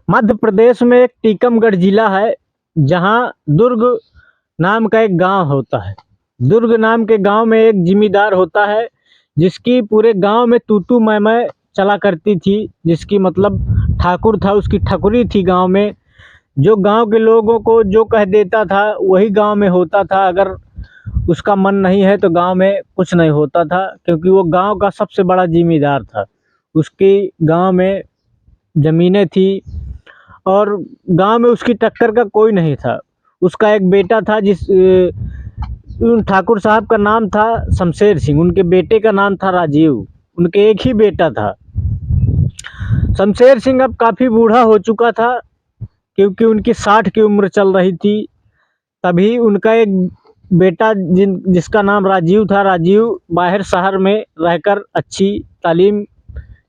मध्य प्रदेश में एक टीकमगढ़ जिला है, जहाँ दुर्ग नाम का एक गांव होता है। दुर्ग नाम के गांव में एक जिम्मेदार होता है, जिसकी पूरे गांव में तू मैं चला करती थी। जिसकी मतलब ठाकुर था, उसकी ठकुरी थी गांव में। जो गांव के लोगों को जो कह देता था वही गांव में होता था। अगर उसका मन नहीं है तो गांव में कुछ नहीं होता था, क्योंकि वो गांव का सबसे बड़ा जिम्मेदार था। उसकी गांव में ज़मीनें थी और गांव में उसकी टक्कर का कोई नहीं था। उसका एक बेटा था, उन ठाकुर साहब का नाम था शमशेर सिंह, उनके बेटे का नाम था राजीव। उनके एक ही बेटा था। शमशेर सिंह अब काफ़ी बूढ़ा हो चुका था, क्योंकि उनकी 60 की उम्र चल रही थी। तभी उनका एक बेटा जिसका नाम राजीव था, राजीव बाहर शहर में रहकर अच्छी तालीम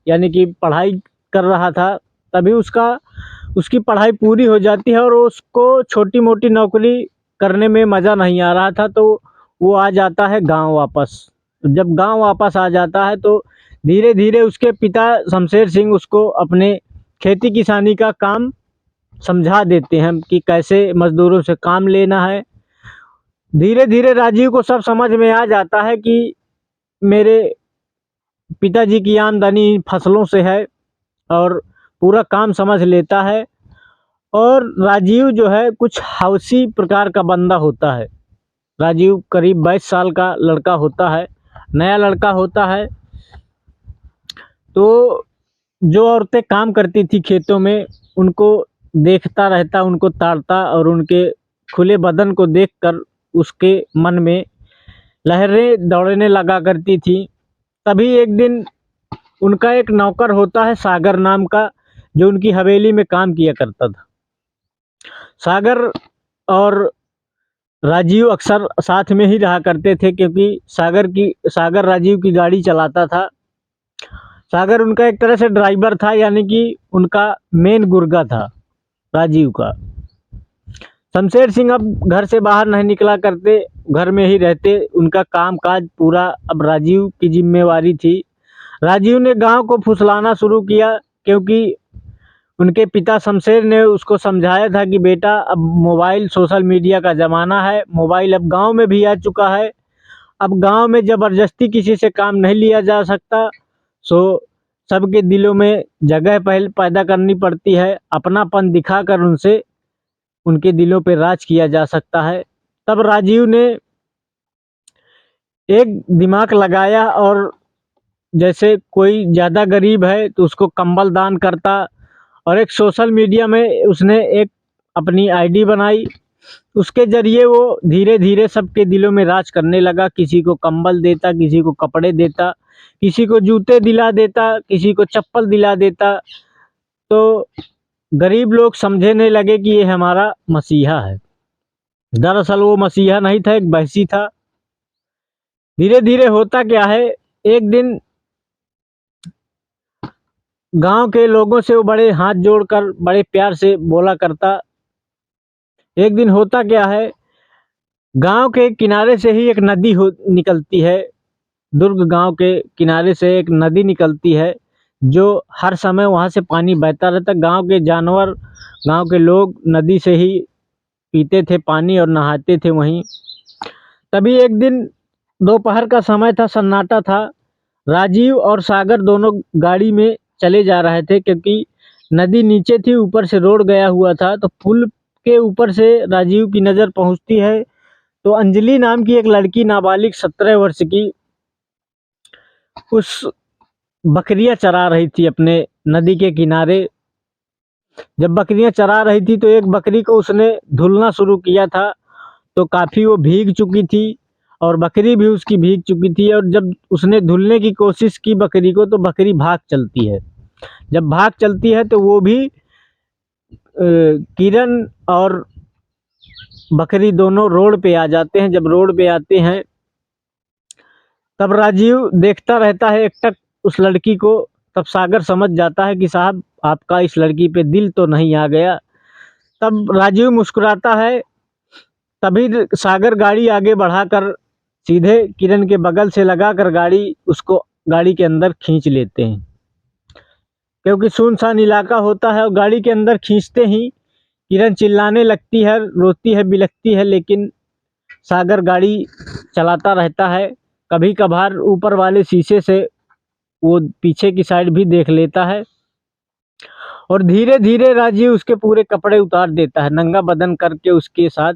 यानी कि पढ़ाई कर रहा था। तभी उसकी पढ़ाई पूरी हो जाती है और उसको छोटी मोटी नौकरी करने में मज़ा नहीं आ रहा था, तो वो आ जाता है गांव वापस। जब गांव वापस आ जाता है तो धीरे धीरे उसके पिता शमशेर सिंह उसको अपने खेती किसानी का काम समझा देते हैं कि कैसे मजदूरों से काम लेना है। धीरे धीरे राजीव को सब समझ में आ जाता है कि मेरे पिताजी की आमदनी फसलों से है, और पूरा काम समझ लेता है। और राजीव जो है कुछ हौसी प्रकार का बंदा होता है। राजीव करीब 22 साल का लड़का होता है, नया लड़का होता है। तो जो औरतें काम करती थी खेतों में, उनको देखता रहता, उनको ताड़ता, और उनके खुले बदन को देखकर उसके मन में लहरें दौड़ने लगा करती थी। तभी एक दिन उनका एक नौकर होता है सागर नाम का, जो उनकी हवेली में काम किया करता था। सागर और राजीव अक्सर साथ में ही रहा करते थे, क्योंकि सागर राजीव की गाड़ी चलाता था। सागर उनका एक तरह से ड्राइवर था, यानी कि उनका मेन गुर्गा था राजीव का। शमशेर सिंह अब घर से बाहर नहीं निकला करते, घर में ही रहते। उनका काम काज पूरा अब राजीव की जिम्मेवारी थी। राजीव ने गांव को फुसलाना शुरू किया, क्योंकि उनके पिता शमशेर ने उसको समझाया था कि बेटा, अब मोबाइल सोशल मीडिया का ज़माना है, मोबाइल अब गांव में भी आ चुका है। अब गांव में ज़बरदस्ती किसी से काम नहीं लिया जा सकता। सो सबके दिलों में जगह पहले पैदा करनी पड़ती है, अपनापन दिखाकर उनसे उनके दिलों पे राज किया जा सकता है। तब राजीव ने एक दिमाग लगाया, और जैसे कोई ज़्यादा गरीब है तो उसको कंबल दान करता, और एक सोशल मीडिया में उसने एक अपनी आईडी बनाई। उसके ज़रिए वो धीरे धीरे सबके दिलों में राज करने लगा। किसी को कंबल देता, किसी को कपड़े देता, किसी को जूते दिला देता, किसी को चप्पल दिला देता। तो गरीब लोग समझने लगे कि ये हमारा मसीहा है। दरअसल वो मसीहा नहीं था, एक वहशी था। धीरे धीरे होता क्या है, एक दिन गांव के लोगों से वो बड़े हाथ जोड़कर बड़े प्यार से बोला करता। एक दिन होता क्या है, गांव के किनारे से ही एक नदी निकलती है। दुर्ग गांव के किनारे से एक नदी निकलती है, जो हर समय वहां से पानी बहता रहता। गांव के जानवर, गांव के लोग नदी से ही पीते थे पानी और नहाते थे वहीं। तभी एक दिन दोपहर का समय था, सन्नाटा था। राजीव और सागर दोनों गाड़ी में चले जा रहे थे, क्योंकि नदी नीचे थी, ऊपर से रोड गया हुआ था। तो पुल के ऊपर से राजीव की नज़र पहुंचती है, तो अंजलि नाम की एक लड़की, नाबालिग 17 वर्ष की, उस बकरियां चरा रही थी अपने नदी के किनारे। जब बकरियां चरा रही थी तो एक बकरी को उसने धुलना शुरू किया था, तो काफ़ी वो भीग चुकी थी, और बकरी भी उसकी भीग चुकी थी। और जब उसने धुलने की कोशिश की बकरी को, तो बकरी भाग चलती है। जब भाग चलती है तो वो भी किरण और बकरी दोनों रोड पे आ जाते हैं। जब रोड पे आते हैं, तब राजीव देखता रहता है एकटक उस लड़की को। तब सागर समझ जाता है कि साहब, आपका इस लड़की पे दिल तो नहीं आ गया। तब राजीव मुस्कुराता है। तभी सागर गाड़ी आगे बढ़ाकर सीधे किरण के बगल से लगाकर गाड़ी उसको गाड़ी के अंदर खींच लेते हैं। क्योंकि सुनसान इलाका होता है और गाड़ी के अंदर खींचते ही किरण चिल्लाने लगती है, रोती है, बिलखती है, लेकिन सागर गाड़ी चलाता रहता है। कभी कभार ऊपर वाले शीशे से वो पीछे की साइड भी देख लेता है और धीरे धीरे राजीव उसके पूरे कपड़े उतार देता है, नंगा बदन करके उसके साथ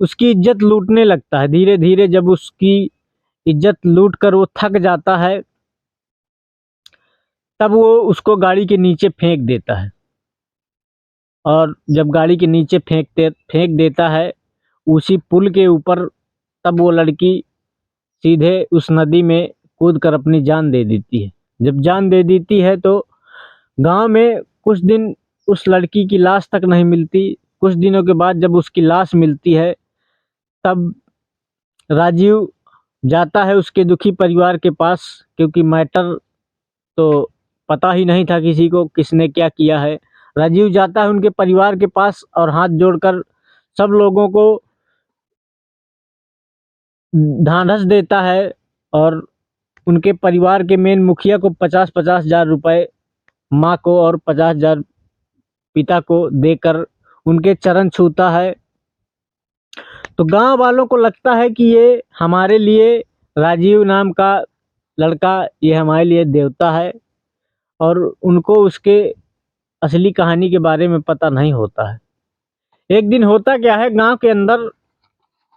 उसकी इज्जत लूटने लगता है। धीरे धीरे जब उसकी इज्जत लूट कर वो थक जाता है, तब वो उसको गाड़ी के नीचे फेंक देता है। और जब गाड़ी के नीचे फेंक देता है उसी पुल के ऊपर, तब वो लड़की सीधे उस नदी में कूद कर अपनी जान दे देती है। जब जान दे देती है तो गांव में कुछ दिन उस लड़की की लाश तक नहीं मिलती। कुछ दिनों के बाद जब उसकी लाश मिलती है, तब राजीव जाता है उसके दुखी परिवार के पास, क्योंकि मैटर तो पता ही नहीं था किसी को किसने क्या किया है। राजीव जाता है उनके परिवार के पास और हाथ जोड़कर सब लोगों को ढांढस देता है और उनके परिवार के मेन मुखिया को 50,000 रुपए, माँ को और 50,000 पिता को देकर उनके चरण छूता है। तो गांव वालों को लगता है कि ये हमारे लिए, राजीव नाम का लड़का, ये हमारे लिए देवता है, और उनको उसके असली कहानी के बारे में पता नहीं होता है। एक दिन होता क्या है, गांव के अंदर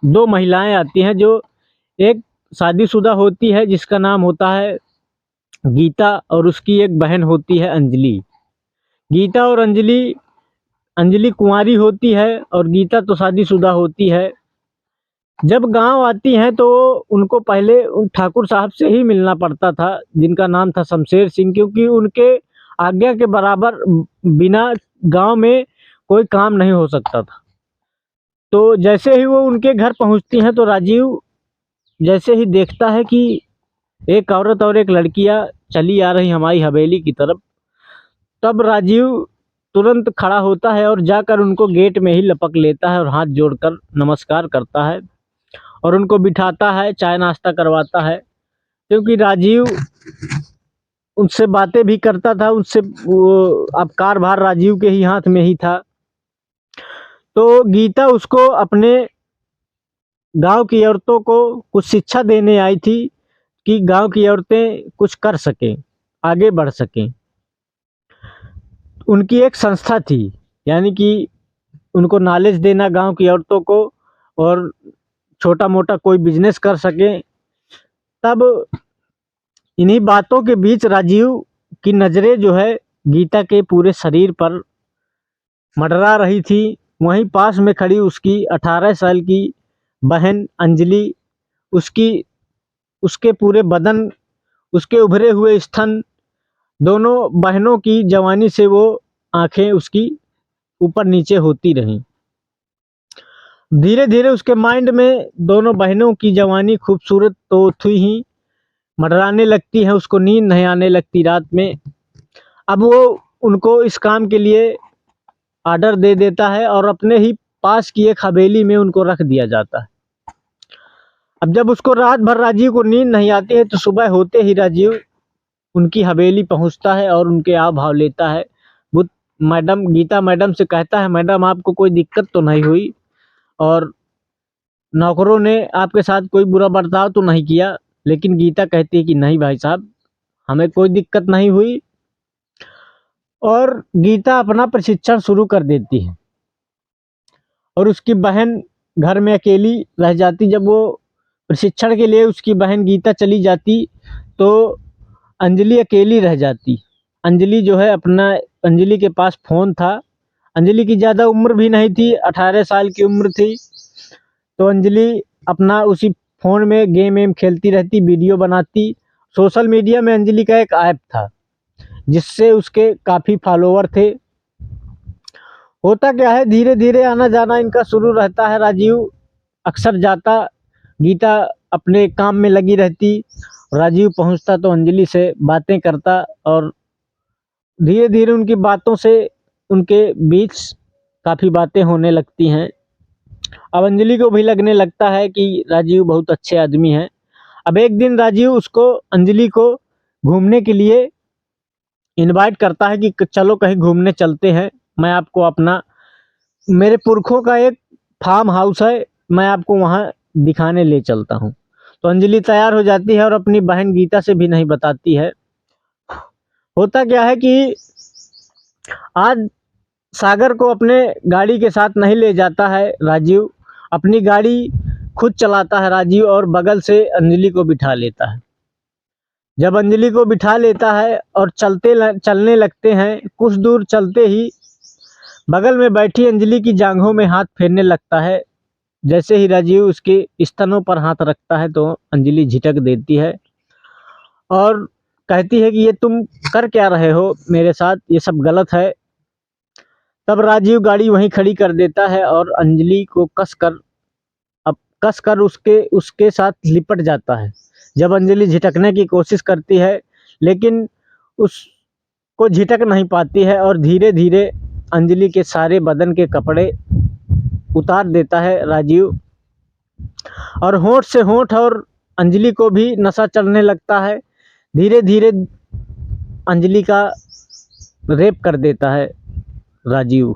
दो महिलाएं आती हैं, जो एक शादीशुदा होती है जिसका नाम होता है गीता, और उसकी एक बहन होती है अंजलि। गीता और अंजलि, अंजलि कुंवारी होती है और गीता तो शादीशुदा होती है। जब गांव आती हैं तो उनको पहले उन ठाकुर साहब से ही मिलना पड़ता था, जिनका नाम था शमशेर सिंह, क्योंकि उनके आज्ञा के बराबर बिना गांव में कोई काम नहीं हो सकता था। तो जैसे ही वो उनके घर पहुंचती हैं तो राजीव जैसे ही देखता है कि एक औरत और एक लड़कियां चली आ रही हमारी हवेली की तरफ, तब राजीव तुरंत खड़ा होता है और जाकर उनको गेट में ही लपक लेता है और हाथ जोड़कर नमस्कार करता है और उनको बिठाता है, चाय नाश्ता करवाता है। क्योंकि राजीव उनसे बातें भी करता था, उनसे वो अब कारभार राजीव के ही हाथ में ही था। तो गीता उसको अपने गांव की औरतों को कुछ शिक्षा देने आई थी कि गांव की औरतें कुछ कर सकें, आगे बढ़ सकें। उनकी एक संस्था थी, यानी कि उनको नॉलेज देना गांव की औरतों को, और छोटा मोटा कोई बिजनेस कर सकें। तब इन्हीं बातों के बीच राजीव की नज़रें जो है गीता के पूरे शरीर पर मंडरा रही थी। वहीं पास में खड़ी उसकी 18 साल की बहन अंजलि, उसकी उसके पूरे बदन, उसके उभरे हुए स्तन, दोनों बहनों की जवानी से वो आंखें उसकी ऊपर नीचे होती रहीं। धीरे धीरे उसके माइंड में दोनों बहनों की जवानी खूबसूरत तो थी ही, मंडराने लगती है, उसको नींद नहीं आने लगती रात में। अब वो उनको इस काम के लिए ऑर्डर दे देता है और अपने ही पास की एक हवेली में उनको रख दिया जाता है। अब जब उसको रात भर राजीव को नींद नहीं आती है तो सुबह होते ही राजीव उनकी हवेली पहुंचता है और उनके आव भाव लेता है। वो मैडम, गीता मैडम से कहता है, मैडम आपको कोई दिक्कत तो नहीं हुई और नौकरों ने आपके साथ कोई बुरा बर्ताव तो नहीं किया? लेकिन गीता कहती है कि नहीं भाई साहब, हमें कोई दिक्कत नहीं हुई। और गीता अपना प्रशिक्षण शुरू कर देती है और उसकी बहन घर में अकेली रह जाती। जब वो प्रशिक्षण के लिए उसकी बहन गीता चली जाती तो अंजलि अकेली रह जाती। अंजलि जो है अपना, अंजलि के पास फ़ोन था। अंजलि की ज़्यादा उम्र भी नहीं थी, 18 साल की उम्र थी। तो अंजलि अपना उसी फ़ोन में गेम वेम खेलती रहती, वीडियो बनाती। सोशल मीडिया में अंजलि का एक ऐप था जिससे उसके काफ़ी फॉलोवर थे। होता क्या है, धीरे धीरे आना जाना इनका शुरू रहता है। राजीव अक्सर जाता, गीता अपने काम में लगी रहती। राजीव पहुंचता तो अंजलि से बातें करता और धीरे धीरे उनकी बातों से उनके बीच काफ़ी बातें होने लगती हैं। अब अंजलि को भी लगने लगता है कि राजीव बहुत अच्छे आदमी हैं। अब एक दिन राजीव उसको, अंजलि को घूमने के लिए इनवाइट करता है कि चलो कहीं घूमने चलते हैं, मैं आपको अपना, मेरे पुरखों का एक फार्म हाउस है, मैं आपको वहाँ दिखाने ले चलता हूँ। तो अंजलि तैयार हो जाती है और अपनी बहन गीता से भी नहीं बताती है। होता क्या है कि आज सागर को अपने गाड़ी के साथ नहीं ले जाता है राजीव, अपनी गाड़ी खुद चलाता है राजीव और बगल से अंजलि को बिठा लेता है। जब अंजलि को बिठा लेता है और चलने लगते हैं, कुछ दूर चलते ही बगल में बैठी अंजलि की जांघों में हाथ फेरने लगता है। जैसे ही राजीव उसके स्तनों पर हाथ रखता है तो अंजलि झिटक देती है और कहती है कि ये तुम कर क्या रहे हो मेरे साथ, ये सब गलत है। तब राजीव गाड़ी वहीं खड़ी कर देता है और अंजलि को कसकर उसके उसके साथ लिपट जाता है। जब अंजलि झिटकने की कोशिश करती है लेकिन उसको झिटक नहीं पाती है और धीरे धीरे अंजलि के सारे बदन के कपड़े उतार देता है राजीव और होंठ से होंठ और अंजलि को भी नशा चढ़ने लगता है। धीरे धीरे अंजलि का रेप कर देता है राजीव,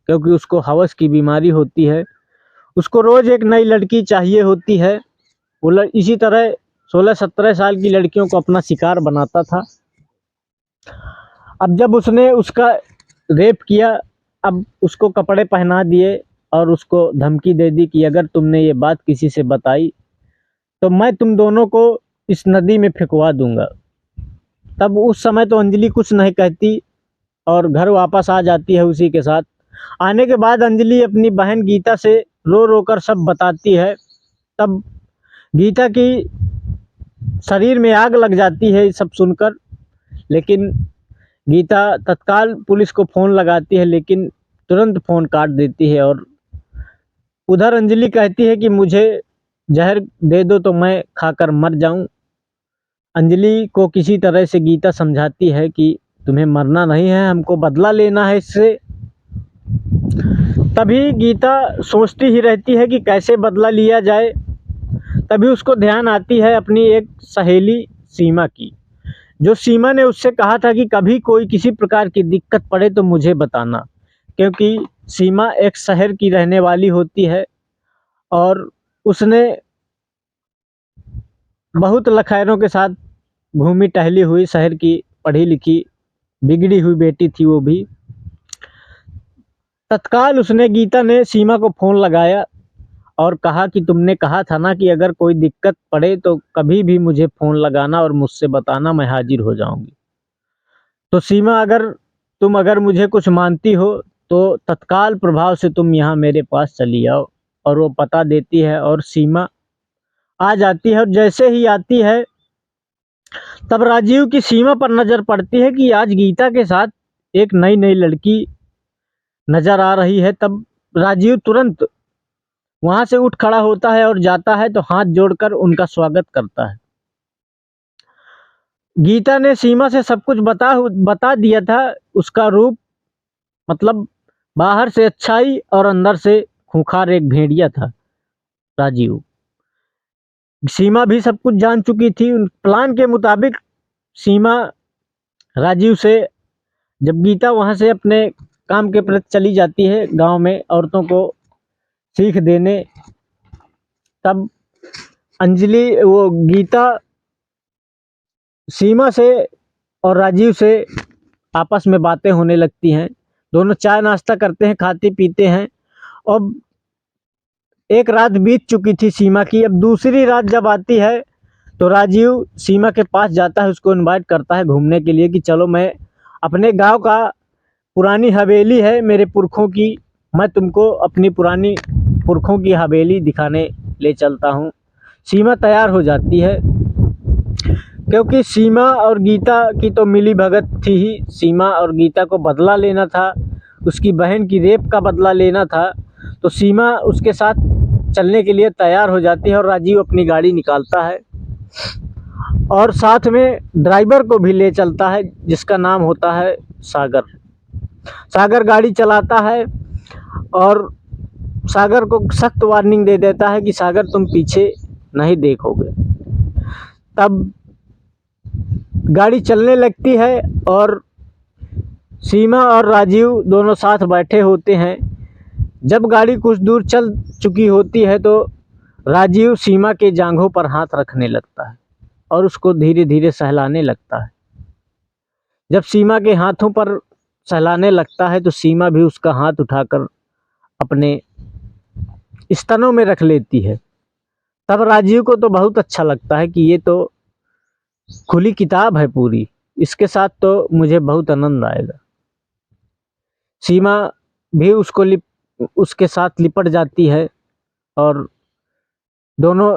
क्योंकि उसको हवस की बीमारी होती है, उसको रोज एक नई लड़की चाहिए होती है। वो इसी तरह 16-17 साल की लड़कियों को अपना शिकार बनाता था। अब जब उसने उसका रेप किया, अब उसको कपड़े पहना दिए और उसको धमकी दे दी कि अगर तुमने ये बात किसी से बताई तो मैं तुम दोनों को इस नदी में फेंकवा दूंगा। तब उस समय तो अंजलि कुछ नहीं कहती और घर वापस आ जाती है उसी के साथ। आने के बाद अंजलि अपनी बहन गीता से रो रो कर सब बताती है। तब गीता की शरीर में आग लग जाती है ये सब सुनकर, लेकिन गीता तत्काल पुलिस को फ़ोन लगाती है लेकिन तुरंत फ़ोन काट देती है। और उधर अंजलि कहती है कि मुझे जहर दे दो तो मैं खाकर मर जाऊं। अंजलि को किसी तरह से गीता समझाती है कि तुम्हें मरना नहीं है, हमको बदला लेना है इससे। तभी गीता सोचती ही रहती है कि कैसे बदला लिया जाए। तभी उसको ध्यान आती है अपनी एक सहेली सीमा की, जो सीमा ने उससे कहा था कि कभी कोई किसी प्रकार की दिक्कत पड़े तो मुझे बताना, क्योंकि सीमा एक शहर की रहने वाली होती है और उसने बहुत लखैरों के साथ घूमी टहली हुई, शहर की पढ़ी लिखी बिगड़ी हुई बेटी थी वो भी। तत्काल उसने गीता ने सीमा को फ़ोन लगाया और कहा कि तुमने कहा था ना कि अगर कोई दिक्कत पड़े तो कभी भी मुझे फ़ोन लगाना और मुझसे बताना, मैं हाजिर हो जाऊंगी। तो सीमा, अगर मुझे कुछ मानती हो तो तत्काल प्रभाव से तुम यहाँ मेरे पास चली आओ। और वो पता देती है और सीमा आ जाती है। और जैसे ही आती है तब राजीव की सीमा पर नज़र पड़ती है कि आज गीता के साथ एक नई नई लड़की नज़र आ रही है। तब राजीव तुरंत वहाँ से उठ खड़ा होता है और जाता है तो हाथ जोड़कर उनका स्वागत करता है। गीता ने सीमा से सब कुछ बता दिया था। उसका रूप मतलब बाहर से अच्छाई और अंदर से खूंखार एक भेड़िया था राजीव। सीमा भी सब कुछ जान चुकी थी। उन प्लान के मुताबिक सीमा राजीव से, जब गीता वहाँ से अपने काम के प्रति चली जाती है गांव में औरतों को सीख देने, तब गीता सीमा से और राजीव से आपस में बातें होने लगती हैं। दोनों चाय नाश्ता करते हैं, खाते पीते हैं। अब एक रात बीत चुकी थी सीमा की। अब दूसरी रात जब आती है तो राजीव सीमा के पास जाता है, उसको इनवाइट करता है घूमने के लिए कि चलो, मैं अपने गांव का पुरानी हवेली है मेरे पुरखों की, मैं तुमको अपनी पुरानी पुरखों की हवेली दिखाने ले चलता हूँ। सीमा तैयार हो जाती है क्योंकि सीमा और गीता की तो मिली भगत थी ही। सीमा और गीता को बदला लेना था, उसकी बहन की रेप का बदला लेना था। तो सीमा उसके साथ चलने के लिए तैयार हो जाती है और राजीव अपनी गाड़ी निकालता है और साथ में ड्राइवर को भी ले चलता है जिसका नाम होता है सागर। सागर गाड़ी चलाता है और सागर को सख्त वार्निंग दे देता है कि सागर, तुम पीछे नहीं देखोगे। तब गाड़ी चलने लगती है और सीमा और राजीव दोनों साथ बैठे होते हैं। जब गाड़ी कुछ दूर चल चुकी होती है तो राजीव सीमा के जांघों पर हाथ रखने लगता है और उसको धीरे धीरे सहलाने लगता है। जब सीमा के हाथों पर सहलाने लगता है तो सीमा भी उसका हाथ उठाकर अपने स्तनों में रख लेती है। तब राजीव को तो बहुत अच्छा लगता है कि ये तो खुली किताब है पूरी, इसके साथ तो मुझे बहुत आनंद आएगा। सीमा भी उसके साथ लिपट जाती है और दोनों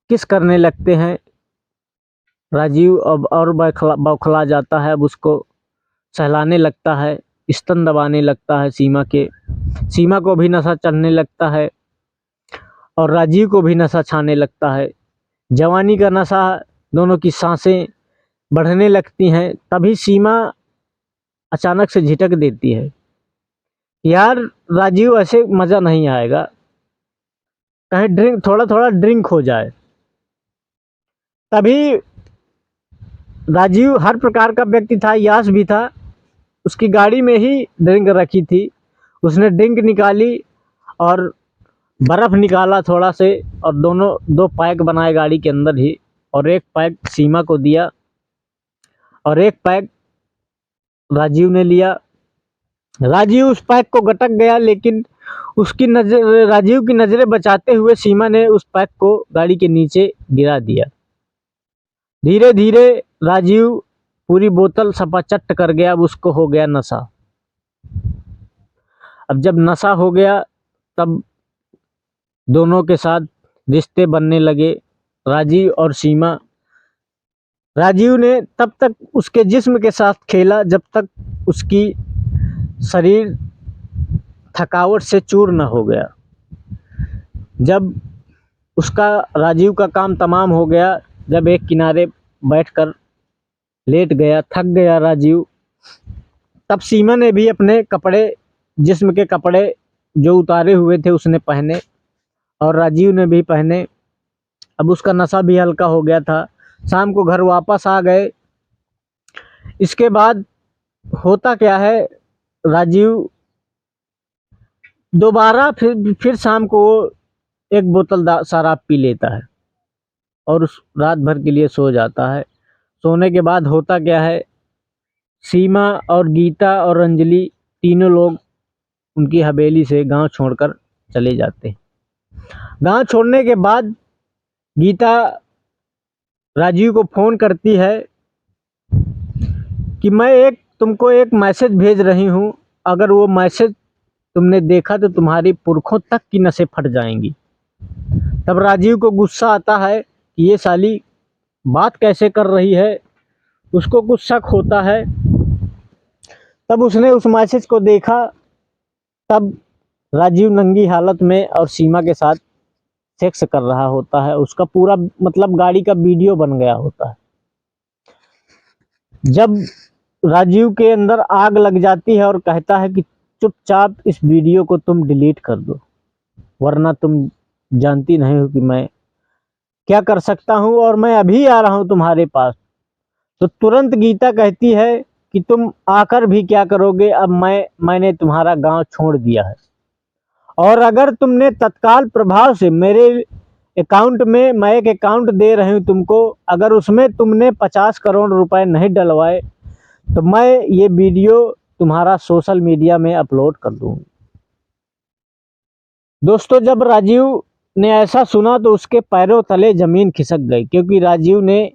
किस करने लगते हैं। राजीव अब और बौखला जाता है, अब उसको सहलाने लगता है, स्तन दबाने लगता है सीमा के। सीमा को भी नशा चढ़ने लगता है और राजीव को भी नशा छाने लगता है। जवानी का नशा, दोनों की सांसें बढ़ने लगती हैं। तभी सीमा अचानक से झिटक देती है, यार राजीव ऐसे मज़ा नहीं आएगा, कहीं थोड़ा थोड़ा ड्रिंक हो जाए। तभी राजीव हर प्रकार का व्यक्ति था, यास भी था, उसकी गाड़ी में ही ड्रिंक रखी थी। उसने ड्रिंक निकाली और बर्फ़ निकाला थोड़ा से और दो पैक बनाए गाड़ी के अंदर ही, और एक पैक सीमा को दिया और एक पैक राजीव ने लिया। राजीव उस पैक को गटक गया, लेकिन राजीव की नज़रें बचाते हुए सीमा ने उस पैक को गाड़ी के नीचे गिरा दिया। धीरे धीरे राजीव पूरी बोतल सपाचट कर गया। अब उसको हो गया नशा। अब जब नशा हो गया तब दोनों के साथ रिश्ते बनने लगे, राजीव और सीमा। राजीव ने तब तक उसके जिस्म के साथ खेला जब तक उसकी शरीर थकावट से चूर न हो गया। जब उसका राजीव का काम तमाम हो गया, जब एक किनारे बैठकर लेट गया, थक गया राजीव, तब सीमा ने भी अपने कपड़े, जिस्म के कपड़े जो उतारे हुए थे उसने पहने और राजीव ने भी पहने। अब उसका नशा भी हल्का हो गया था। शाम को घर वापस आ गए। इसके बाद होता क्या है, राजीव दोबारा फिर शाम को वो एक बोतल शराब पी लेता है और उस रात भर के लिए सो जाता है। सोने के बाद होता क्या है, सीमा और गीता और अंजलि तीनों लोग उनकी हवेली से गांव छोड़कर चले जाते हैं। गांव छोड़ने के बाद गीता राजीव को फ़ोन करती है कि मैं तुमको एक मैसेज भेज रही हूँ, अगर वो मैसेज तुमने देखा तो तुम्हारी पुरखों तक की नसें फट जाएंगी। तब राजीव को गुस्सा आता है कि ये साली बात कैसे कर रही है, उसको कुछ शक होता है। तब उसने उस मैसेज को देखा। तब राजीव नंगी हालत में और सीमा के साथ सेक्स कर रहा होता है। उसका पूरा मतलब गाड़ी का वीडियो बन गया होता है। जब राजीव के अंदर आग लग जाती है और कहता है कि चुपचाप इस वीडियो को तुम डिलीट कर दो, वरना तुम जानती नहीं हो कि मैं क्या कर सकता हूँ और मैं अभी आ रहा हूँ तुम्हारे पास। तो तुरंत गीता कहती है कि तुम आकर भी क्या करोगे, अब मैंने तुम्हारा गांव छोड़ दिया है और अगर तुमने तत्काल प्रभाव से मेरे अकाउंट में, मैं एक अकाउंट दे रही हूँ तुमको, अगर उसमें तुमने 50 करोड़ रुपए नहीं डलवाए तो मैं ये वीडियो तुम्हारा सोशल मीडिया में अपलोड कर दूँगी। दोस्तों, जब राजीव ने ऐसा सुना तो उसके पैरों तले ज़मीन खिसक गई, क्योंकि राजीव ने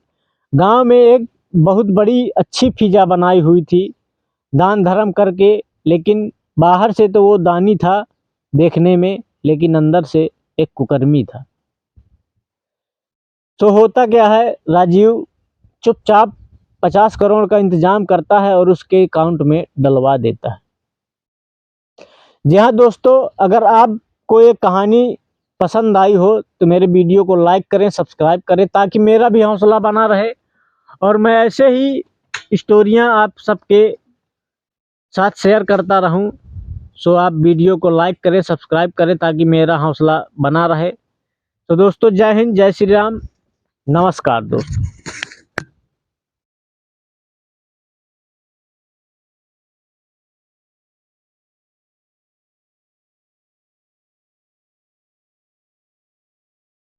गांव में एक बहुत बड़ी अच्छी फिजा बनाई हुई थी दान धर्म करके, लेकिन बाहर से तो वो दानी था देखने में, लेकिन अंदर से एक कुकर्मी था। तो होता क्या है, राजीव चुपचाप 50 करोड़ का इंतजाम करता है और उसके अकाउंट में डलवा देता है। जी हाँ दोस्तों, अगर आपको ये कहानी पसंद आई हो तो मेरे वीडियो को लाइक करें, सब्सक्राइब करें, ताकि मेरा भी हौसला बना रहे और मैं ऐसे ही स्टोरियाँ आप सबके साथ शेयर करता रहूं। सो आप वीडियो को लाइक करें, सब्सक्राइब करें, ताकि मेरा हौसला बना रहे। तो दोस्तों, जय हिंद, जय श्री राम, नमस्कार दोस्तों।